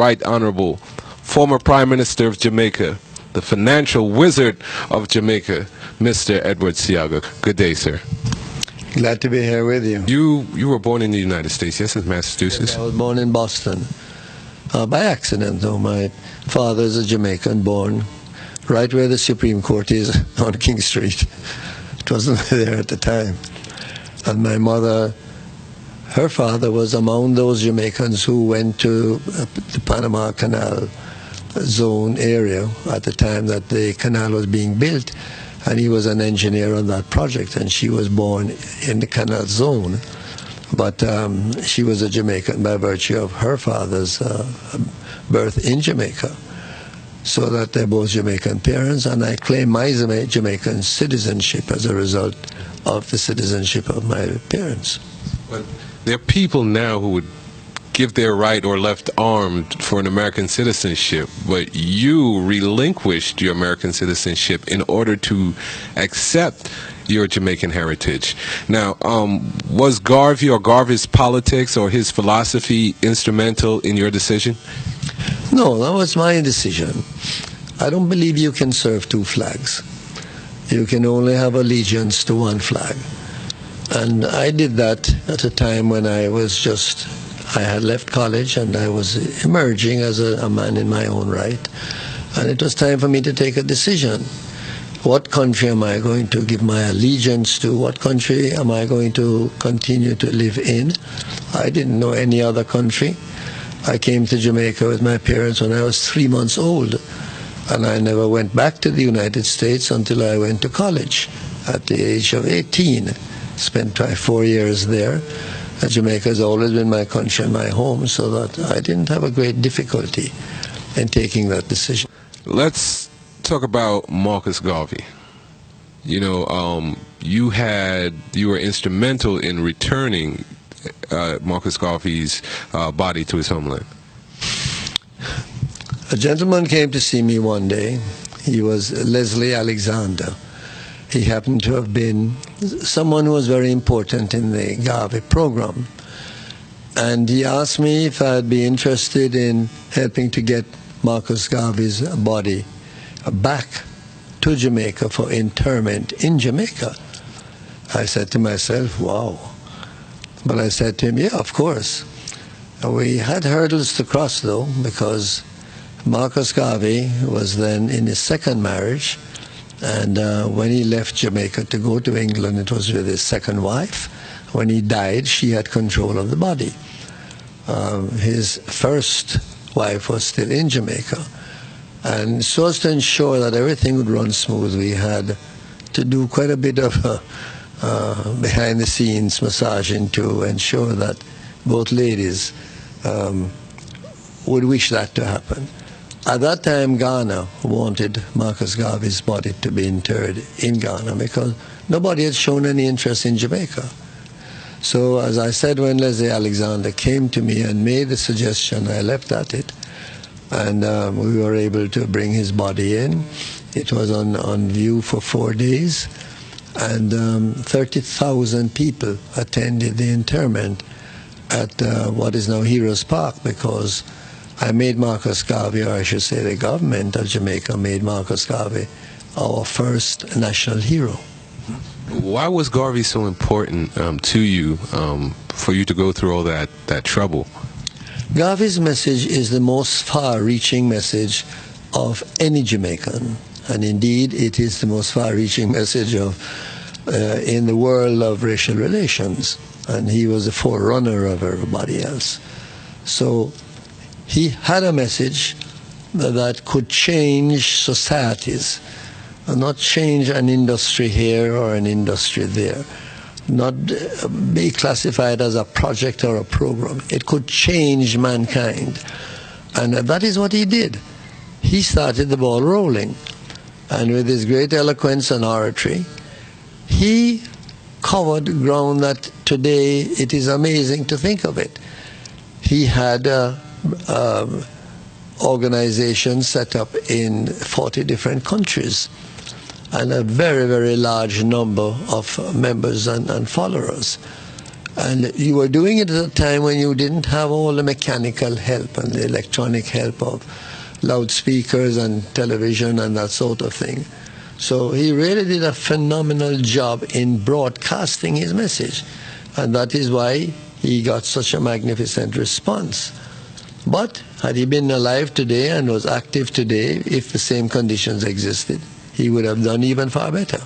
Right Honorable former Prime Minister of Jamaica, the financial wizard of Jamaica, Mr. Edward Seaga. Good day, sir. Glad to be here with you. You were born in the United States, yes, in Massachusetts? Yes, I was born in Boston. By accident, though. My father is a Jamaican, born right where the Supreme Court is on King Street. It wasn't there at the time. And my mother, her father was among those Jamaicans who went to the Panama Canal zone area at the time that the canal was being built, and he was an engineer on that project, and she was born in the canal zone. But she was a Jamaican by virtue of her father's birth in Jamaica. So that they're both Jamaican parents, and I claim my Jamaican citizenship as a result of the citizenship of my parents. But there are people now who would give their right or left arm for an American citizenship, but you relinquished your American citizenship in order to accept your Jamaican heritage. Now, was Garvey or Garvey's politics or his philosophy instrumental in your decision? No, that was my decision. I don't believe you can serve two flags. You can only have allegiance to one flag. And I did that at a time when I had left college and I was emerging as a man in my own right. And it was time for me to take a decision. What country am I going to give my allegiance to? What country am I going to continue to live in? I didn't know any other country. I came to Jamaica with my parents when I was 3 months old, and I never went back to the United States until I went to college at the age of 18. Spent 4 years there. Jamaica has always been my country and my home, so that I didn't have a great difficulty in taking that decision. Let's talk about Marcus Garvey. You know, you were instrumental in returning Marcus Garvey's body to his homeland. A gentleman came to see me one day. He was Leslie Alexander. He happened to have been someone who was very important in the Garvey program. And he asked me if I'd be interested in helping to get Marcus Garvey's body back to Jamaica for interment in Jamaica. I said to myself, wow. But I said to him, yeah, of course. We had hurdles to cross, though, because Marcus Garvey was then in his second marriage, and when he left Jamaica to go to England, it was with his second wife. When he died, she had control of the body. His first wife was still in Jamaica. And so as to ensure that everything would run smooth, we had to do quite a bit of behind-the-scenes massaging to ensure that both ladies would wish that to happen. At that time, Ghana wanted Marcus Garvey's body to be interred in Ghana because nobody had shown any interest in Jamaica. So, as I said, when Leslie Alexander came to me and made the suggestion, I leapt at it. And we were able to bring his body in. It was on view for 4 days. And 30,000 people attended the interment at what is now Heroes Park, because I made Marcus Garvey, or I should say the government of Jamaica made Marcus Garvey our first national hero. Why was Garvey so important to you, for you to go through all that trouble? Garvey's message is the most far-reaching message of any Jamaican, and indeed it is the most far-reaching message of in the world of racial relations, and he was the forerunner of everybody else. So he had a message that could change societies, and not change an industry here or an industry there, not be classified as a project or a program. It could change mankind. And that is what he did. He started the ball rolling. And with his great eloquence and oratory, he covered ground that today it is amazing to think of it. He had organizations set up in 40 different countries, and a very, very large number of members and followers. And you were doing it at a time when you didn't have all the mechanical help and the electronic help of loudspeakers and television and that sort of thing. So he really did a phenomenal job in broadcasting his message. And that is why he got such a magnificent response. But had he been alive today and was active today, if the same conditions existed, he would have done even far better.